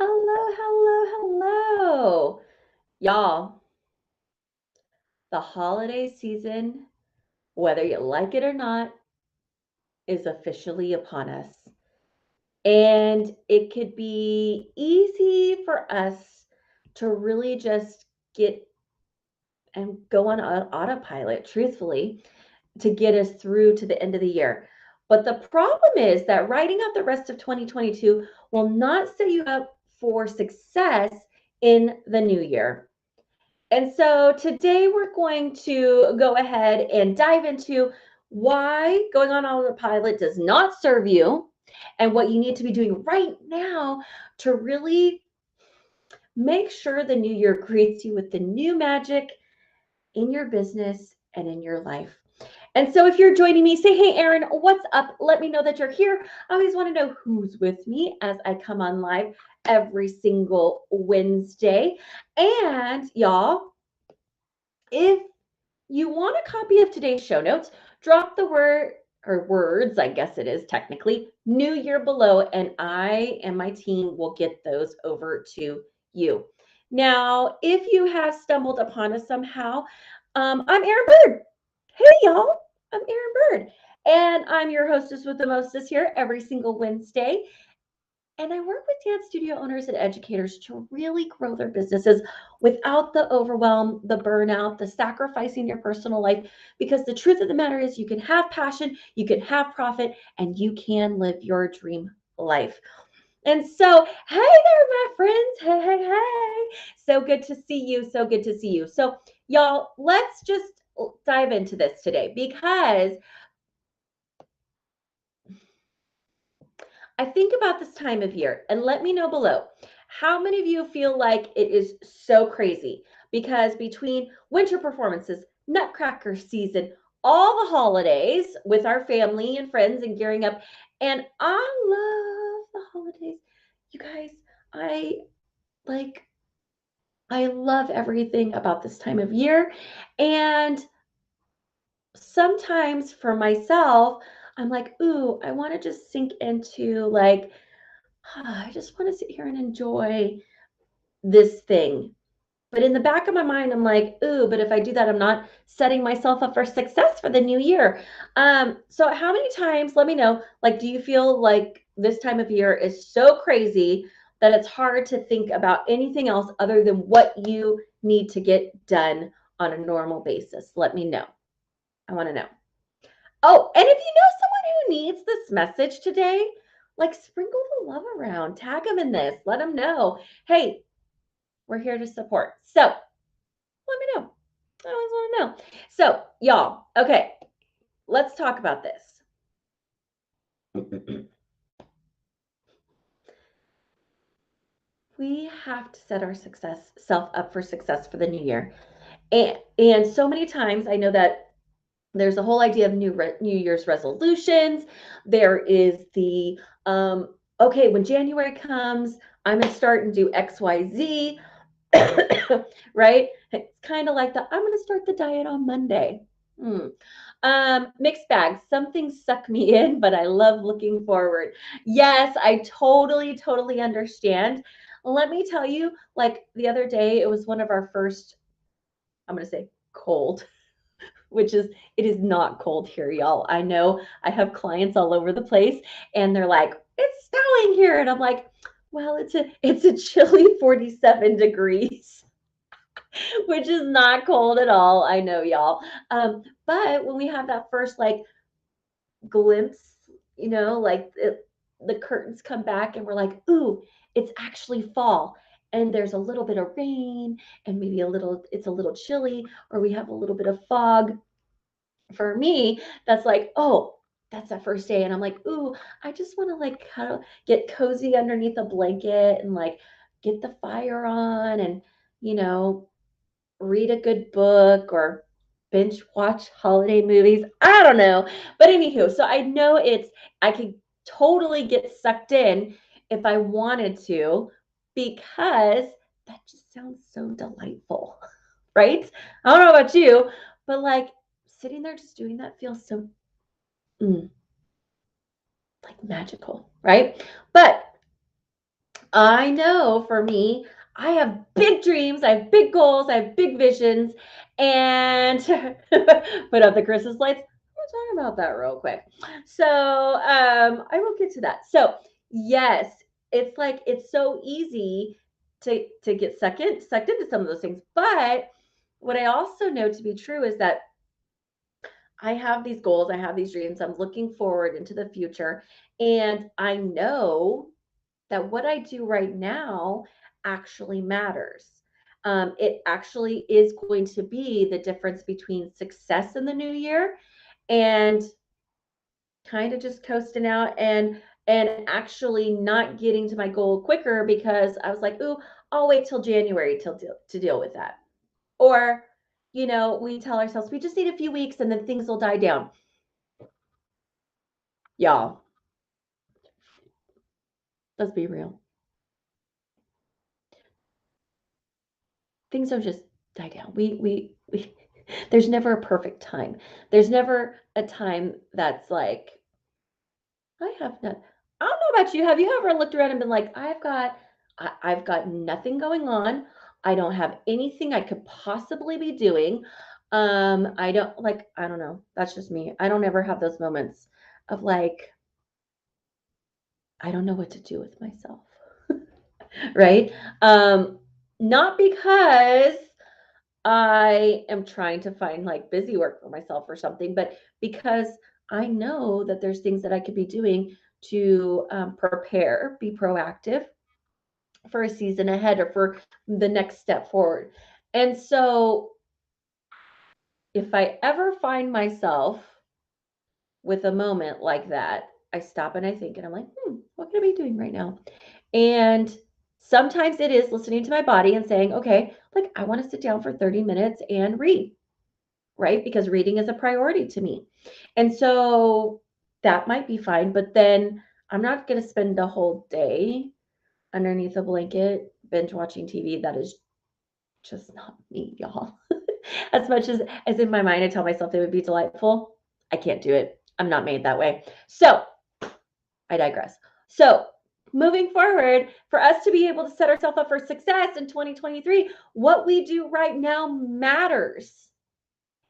Hello, hello, hello. Y'all, the holiday season, whether you like it or not, is officially upon us. And it could be easy for us to really just get and go on autopilot, truthfully, to get us through to the end of the year. But the problem is that writing out the rest of 2022 will not set you up for success in the new year. And so today we're going to go ahead and dive into why going on autopilot does not serve you and what you need to be doing right now to really make sure the new year greets you with the new magic in your business and in your life. And so if you're joining me, say, hey, Erin, what's up? Let me know that you're here. I always want to know who's with me as I come on live every single Wednesday. And y'all, if you want a copy of today's show notes, drop the word or words, I guess it is technically, New Year below, and I and my team will get those over to you. Now, if you have stumbled upon us somehow, I'm Erin Burd. Hey, y'all, I'm Erin Burd, and I'm your hostess with the mostest here every single Wednesday. And I work with dance studio owners and educators to really grow their businesses without the overwhelm, the burnout, the sacrificing your personal life. Because the truth of the matter is, you can have passion, you can have profit, and you can live your dream life. And so, hey there, my friends. Hey, hey, hey. So good to see you. So good to see you. So, y'all, let's just dive into this today because I think about this time of year and let me know below. How many of you feel like it is so crazy? Because between winter performances, nutcracker season, all the holidays with our family and friends and gearing up, and I love the holidays. You guys, I like, I love everything about this time of year. And sometimes for myself, I'm like, ooh, I want to just sink into like, I just want to sit here and enjoy this thing. But in the back of my mind, I'm like, ooh, but if I do that, I'm not setting myself up for success for the new year. So how many times, let me know, like, do you feel like this time of year is so crazy that it's hard to think about anything else other than what you need to get done on a normal basis? Let me know. I want to know. Oh, and if you know someone who needs this message today, like sprinkle the love around, tag them in this, let them know, hey, we're here to support. So let me know. I always want to know. So, y'all, okay, let's talk about this. We have to set our success self up for success for the new year. And so many times I know that there's a whole idea of New Year's resolutions. There is the okay, when January comes, I'm gonna start and do XYZ, right? It's kind of like the I'm gonna start the diet on Monday. Hmm. Mixed bags. Some things suck me in, but I love looking forward. Yes, I totally understand. Let me tell you, like the other day, it was one of our first, I'm gonna say cold, which is it is not cold here, y'all. I know I have clients all over the place and they're like, it's snowing here. And I'm like, well, it's a chilly 47 degrees, which is not cold at all. I know, y'all. But when we have that first like glimpse, like the curtains come back and we're like, ooh, it's actually fall. And there's a little bit of rain and maybe it's a little chilly, or we have a little bit of fog. For me, that's like, oh, that's that first day. And I'm like, ooh, I just want to like kind of get cozy underneath a blanket and like get the fire on and, you know, read a good book or binge watch holiday movies. I don't know. But anywho, so I know I could totally get sucked in if I wanted to because that just sounds so delightful, right? I don't know about you, but like sitting there just doing that feels so mm, like magical, right? But I know for me, I have big dreams, I have big goals, I have big visions, and put up the Christmas lights. We'll talk about that real quick. So I will get to that. So yes, it's like it's so easy to get sucked into some of those things. But what I also know to be true is that I have these goals, I have these dreams, I'm looking forward into the future, and I know that what I do right now actually matters. It actually is going to be the difference between success in the new year and kind of just coasting out and actually not getting to my goal quicker because I was like, "Ooh, I'll wait till January to deal with that." Or, we tell ourselves we just need a few weeks and then things will die down. Y'all, let's be real. Things don't just die down. We there's never a perfect time. There's never a time that's like, I have not. I don't know about you. Have you ever looked around and been like, I've got nothing going on. I don't have anything I could possibly be doing. I don't know. That's just me. I don't ever have those moments of like, I don't know what to do with myself. Right? Not because I am trying to find like busy work for myself or something, but because I know that there's things that I could be doing to prepare, be proactive for a season ahead or for the next step forward. And so if I ever find myself with a moment like that, I stop and I think, and I'm like, what can I be doing right now? And sometimes it is listening to my body and saying, okay, like I want to sit down for 30 minutes and read, right? Because reading is a priority to me. And so that might be fine, but then I'm not going to spend the whole day underneath a blanket binge watching TV. That is just not me, y'all. As much as in my mind I tell myself it would be delightful, I can't do it. I'm not made that way. So, I digress. So, moving forward, for us to be able to set ourselves up for success in 2023, what we do right now matters.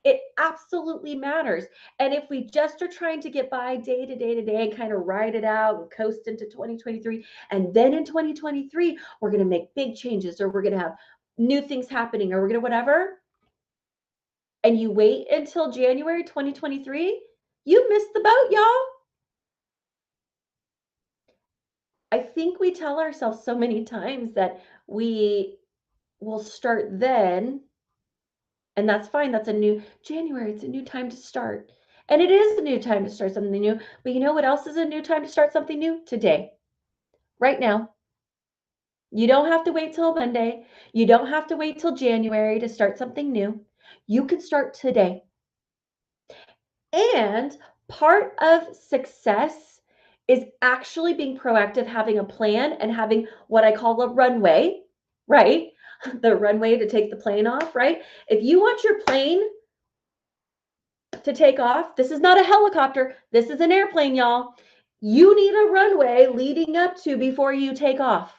It absolutely matters. And if we just are trying to get by day to day to day and kind of ride it out and coast into 2023, and then in 2023, we're going to make big changes or we're going to have new things happening or we're going to whatever, and you wait until January 2023, you missed the boat, y'all. I think we tell ourselves so many times that we will start then. And that's fine. That's a new January. It's a new time to start. And it is a new time to start something new. But you know what else is a new time to start something new? Today, right now. You don't have to wait till Monday. You don't have to wait till January to start something new. You can start today. And part of success is actually being proactive, having a plan, and having what I call a runway, right? The runway to take the plane off, right? If you want your plane to take off. This is not a helicopter. This is an airplane, y'all. You need a runway leading up to before you take off.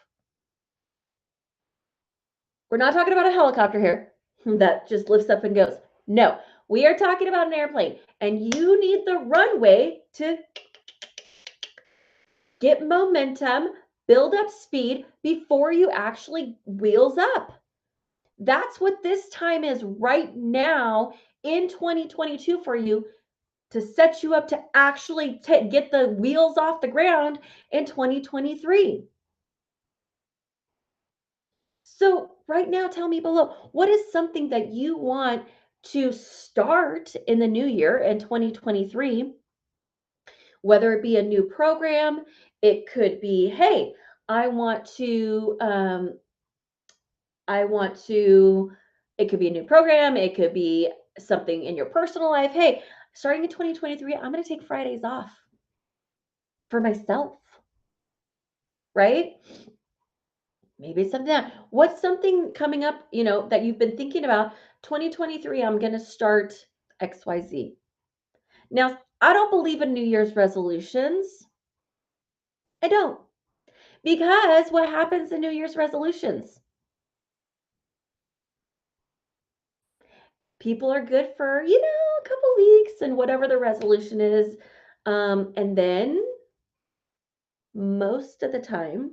We're not talking about a helicopter here that just lifts up and goes. No, we are talking about an airplane, and you need the runway to get momentum, build up speed before you actually wheels up. That's what this time is right now in 2022 for you, to set you up to actually get the wheels off the ground in 2023. So, right now, tell me below, what is something that you want to start in the new year in 2023? Whether it be a new program, it could be, hey, I want to, I want to, it could be a new program, it could be something in your personal life. Hey, starting in 2023, I'm going to take Fridays off for myself, right? Maybe it's something that, what's something coming up, that you've been thinking about? 2023, I'm going to start XYZ. Now, I don't believe in New Year's resolutions. I don't. Because what happens in New Year's resolutions? People are good for, a couple weeks and whatever the resolution is. And then most of the time,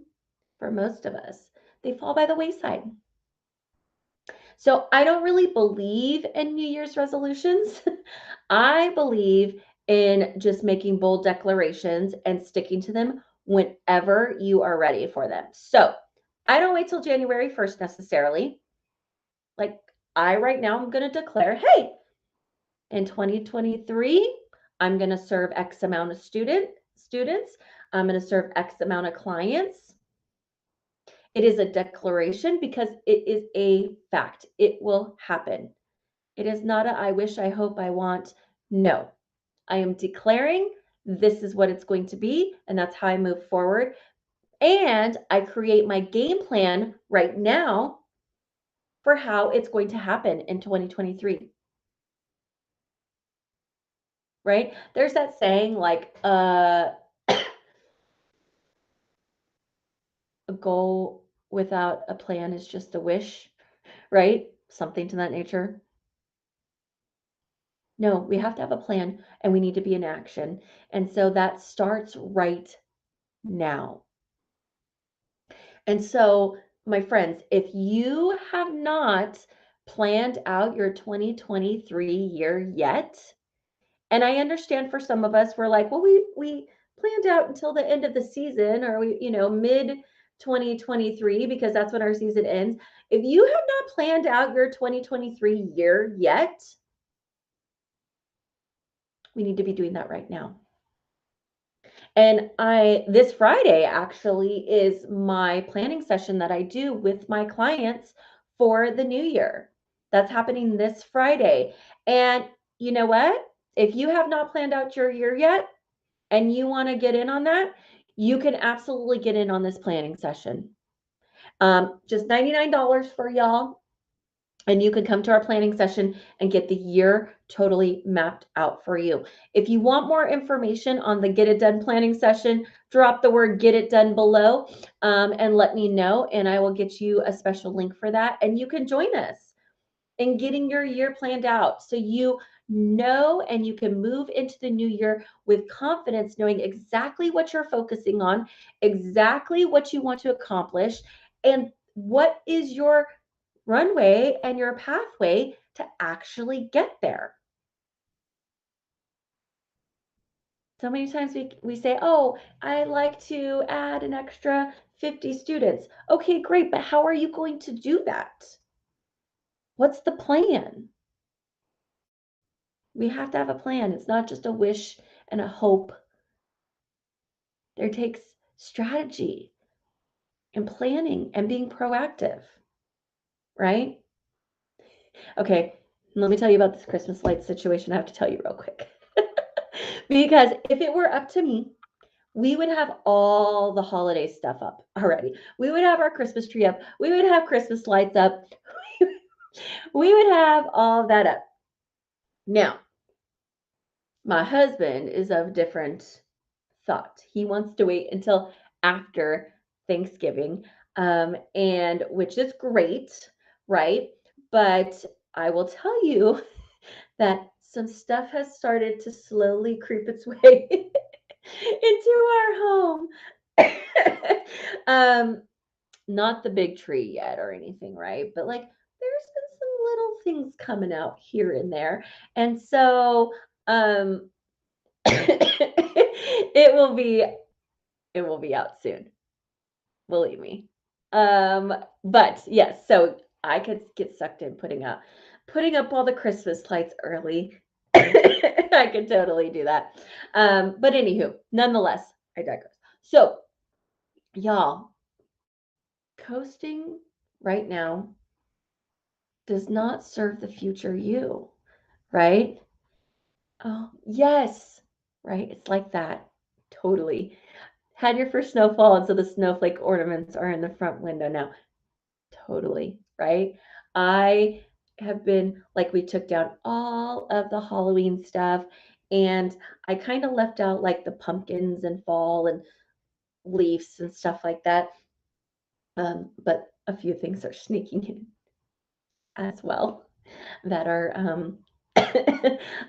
for most of us, they fall by the wayside. So I don't really believe in New Year's resolutions. I believe in just making bold declarations and sticking to them whenever you are ready for them. So I don't wait till January 1st necessarily. Like I right now, I'm going to declare, hey, in 2023, I'm going to serve X amount of students. I'm going to serve X amount of clients. It is a declaration because it is a fact. It will happen. It is not a I wish, I hope, I want. No, I am declaring this is what it's going to be, and that's how I move forward. And I create my game plan right now for how it's going to happen in 2023. Right? There's that saying like a goal without a plan is just a wish, right? Something to that nature. No, we have to have a plan and we need to be in action. And so that starts right now. And so, my friends, if you have not planned out your 2023 year yet, and I understand for some of us, we're like, well, we planned out until the end of the season or mid 2023 because that's when our season ends. If you have not planned out your 2023 year yet, we need to be doing that right now. And this Friday actually is my planning session that I do with my clients for the new year. That's happening this Friday. And you know what? If you have not planned out your year yet and you want to get in on that, you can absolutely get in on this planning session. Just $99 for y'all. And you can come to our planning session and get the year totally mapped out for you. If you want more information on the Get It Done planning session, drop the word Get It Done below and let me know, and I will get you a special link for that. And you can join us in getting your year planned out so you know and you can move into the new year with confidence, knowing exactly what you're focusing on, exactly what you want to accomplish, and what is your runway and your pathway to actually get there. So many times we say, oh, I like to add an extra 50 students. Okay, great, but how are you going to do that? What's the plan? We have to have a plan. It's not just a wish and a hope. There takes strategy and planning and being proactive, right? Okay, let me tell you about this Christmas lights situation. I have to tell you real quick. Because if it were up to me, we would have all the holiday stuff up already. We would have our Christmas tree up. We would have Christmas lights up. We would have all that up. Now, my husband is of different thought. He wants to wait until after Thanksgiving, and which is great, right? But I will tell you that some stuff has started to slowly creep its way into our home. um, not the big tree yet or anything, right? But like there's been some little things coming out here and there. And so it will be out soon. Believe me. But yes, so I could get sucked in putting up all the Christmas lights early. I could totally do that. But anywho, nonetheless, I digress. So, y'all, coasting right now does not serve the future you, right? Oh, yes, right. It's like that. Totally. Had your first snowfall, and so the snowflake ornaments are in the front window now. Totally, right? I have been like, we took down all of the Halloween stuff, and I kind of left out like the pumpkins and fall and leaves and stuff like that. But a few things are sneaking in as well that are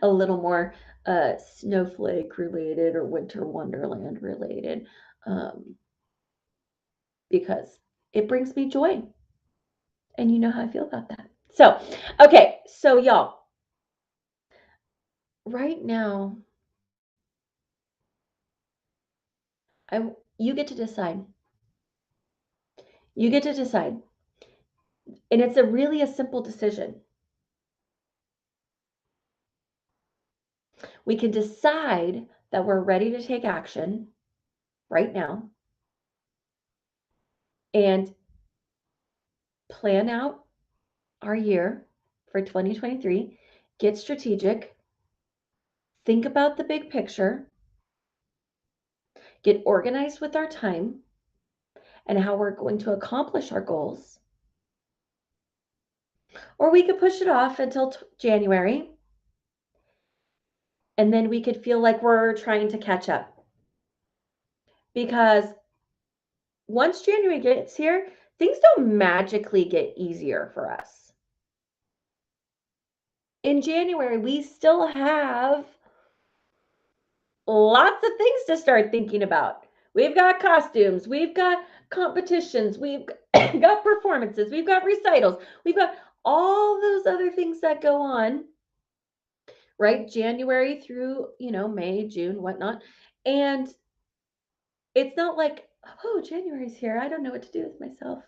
a little more snowflake related or winter wonderland related, um, because it brings me joy. And you know how I feel about that. So, okay, so y'all, right now, I you get to decide. You get to decide. And it's a simple decision. We can decide that we're ready to take action right now and plan out our year for 2023, get strategic, think about the big picture, get organized with our time and how we're going to accomplish our goals. Or we could push it off until January, and then we could feel like we're trying to catch up. Because once January gets here, things don't magically get easier for us. In January, we still have lots of things to start thinking about. We've got costumes, we've got competitions, we've got performances, we've got recitals, we've got all those other things that go on, right? January through, May, June, whatnot. And it's not like, oh, January's here. I don't know what to do with myself.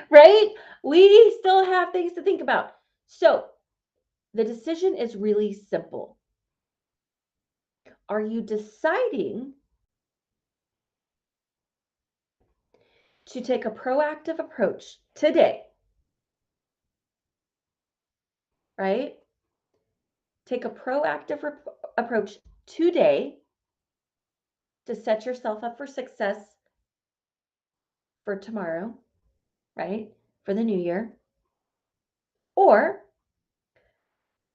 Right? We still have things to think about. So the decision is really simple. Are you deciding to take a proactive approach today? Right? Take a proactive approach today to set yourself up for success for tomorrow, right? For the new year. Or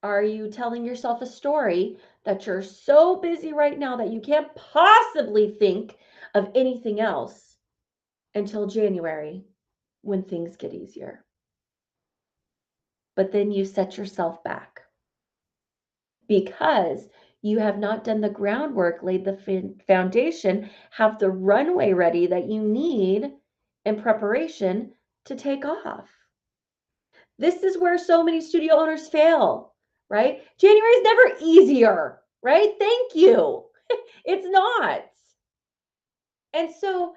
are you telling yourself a story that you're so busy right now that you can't possibly think of anything else until January when things get easier? But then you set yourself back because you have not done the groundwork, laid the foundation, have the runway ready that you need in preparation to take off. This is where so many studio owners fail, right? January is never easier, right? Thank you. It's not. And so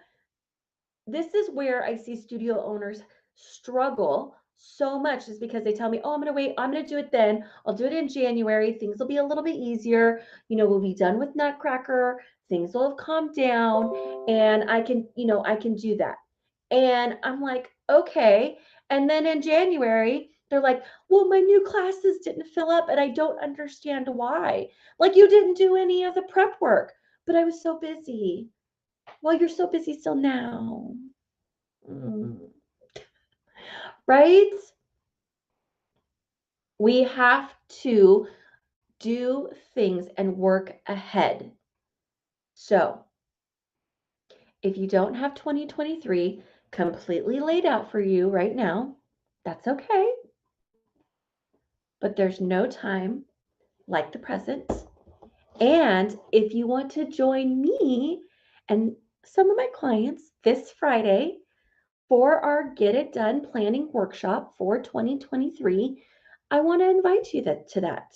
this is where I see studio owners struggle so much, is because they tell me, oh, I'm going to wait. I'm going to do it then. I'll do it in January. Things will be a little bit easier. We'll be done with Nutcracker. Things will have calmed down and I can do that. And I'm like, okay. And then in January, they're like, well, my new classes didn't fill up and I don't understand why. Like, you didn't do any of the prep work, but I was so busy. Well, you're so busy still now. Right? We have to do things and work ahead. So, if you don't have 2023 completely laid out for you right now, that's okay. But there's no time like the present. And if you want to join me and some of my clients this Friday for our Get It Done planning workshop for 2023, I want to invite you to that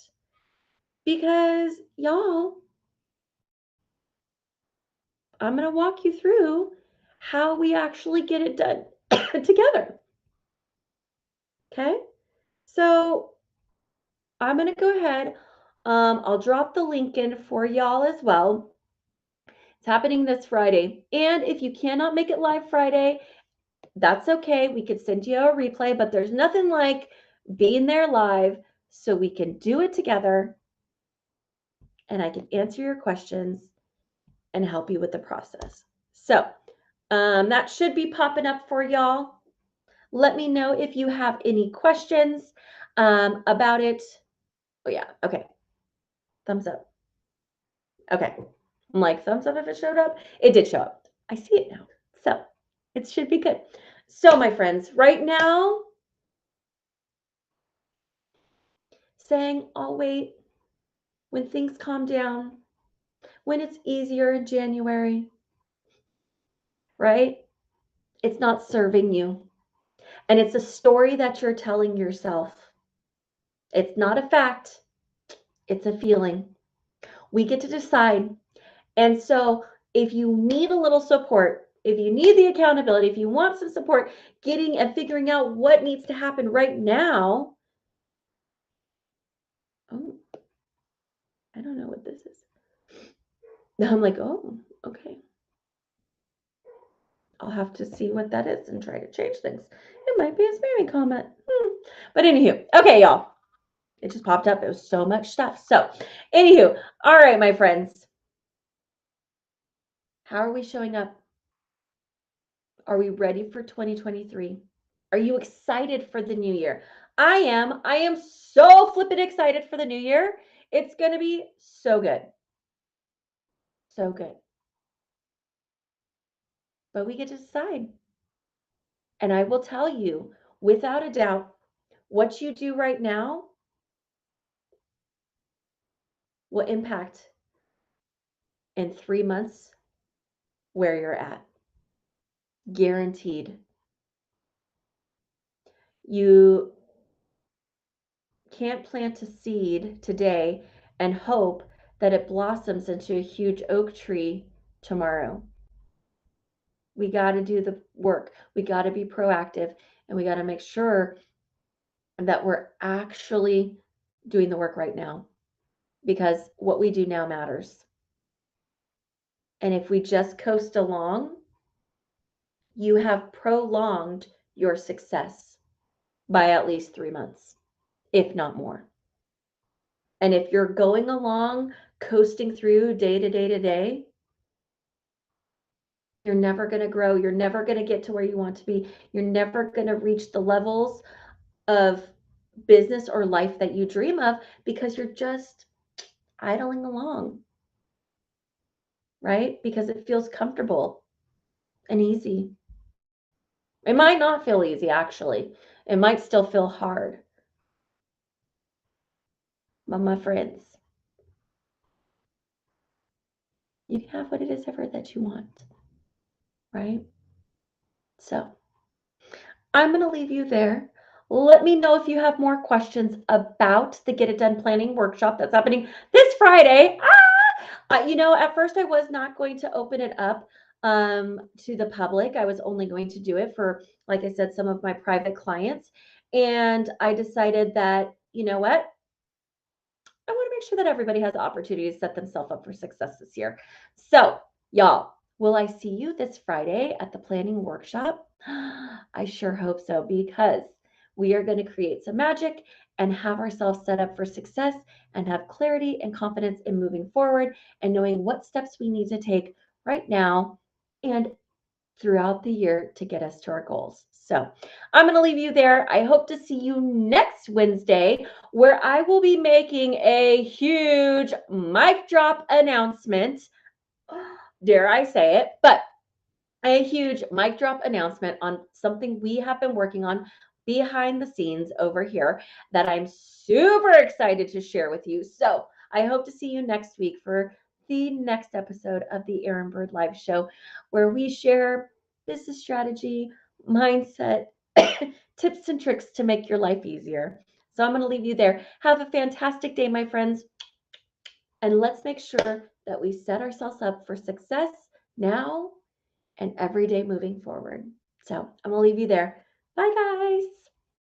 because y'all, I'm going to walk you through how we actually get it done together. Okay. So I'm going to go ahead. I'll drop the link in for y'all as well. It's happening this Friday. And if you cannot make it live Friday, that's okay. We could send you a replay, but there's nothing like being there live so we can do it together and I can answer your questions and help you with the process. So that should be popping up for y'all. Let me know if you have any questions about it. Oh, yeah. Okay. Thumbs up. Okay. I'm like, thumbs up if it showed up. It did show up. I see it now. So it should be good. So, my friends, right now, saying, I'll wait when things calm down, when it's easier in January, right? It's not serving you. And it's a story that you're telling yourself. It's not a fact, it's a feeling. We get to decide. And so, if you need a little support, if you need the accountability, if you want some support getting and figuring out what needs to happen right now, oh, I don't know what this is. Now I'm like, oh, okay. I'll have to see what that is and try to change things. It might be a spammy comment. But anywho, okay, y'all. It just popped up. It was so much stuff. So, anywho, all right, my friends. How are we showing up? Are we ready for 2023? Are you excited for the new year? I am. I am so flippin' excited for the new year. It's going to be so good. So good. But we get to decide. And I will tell you, without a doubt, what you do right now will impact in 3 months where you're at. Guaranteed. You can't plant a seed today and hope that it blossoms into a huge oak tree tomorrow. We got to do the work. We got to be proactive, and we got to make sure that we're actually doing the work right now, because what we do now matters. And if we just coast along, you have prolonged your success by at least 3 months, if not more. And if you're going along, coasting through day to day to day, you're never going to grow. You're never going to get to where you want to be. You're never going to reach the levels of business or life that you dream of, because you're just idling along, right? Because it feels comfortable and easy. It might not feel easy, actually. It might still feel hard. But my friends, you can have what it is ever that you want, right? So I'm going to leave you there. Let me know if you have more questions about the Get It Done Planning Workshop that's happening this Friday. At first I was not going to open it up to the public. I was only going to do it for, like I said, some of my private clients. And I decided that, you know what? I want to make sure that everybody has the opportunity to set themselves up for success this year. So, y'all, will I see you this Friday at the planning workshop? I sure hope so, because we are going to create some magic and have ourselves set up for success and have clarity and confidence in moving forward and knowing what steps we need to take right now and throughout the year to get us to our goals. So I'm going to leave you there. I hope to see you next Wednesday, where I will be making a huge mic drop announcement. Dare I say it? But a huge mic drop announcement on something we have been working on behind the scenes over here that I'm super excited to share with you. So I hope to see you next week for the next episode of the Erin Burd Live Show, where we share business strategy, mindset, tips and tricks to make your life easier. So I'm going to leave you there. Have a fantastic day, my friends. And let's make sure that we set ourselves up for success now and every day moving forward. So I'm going to leave you there. Bye, guys.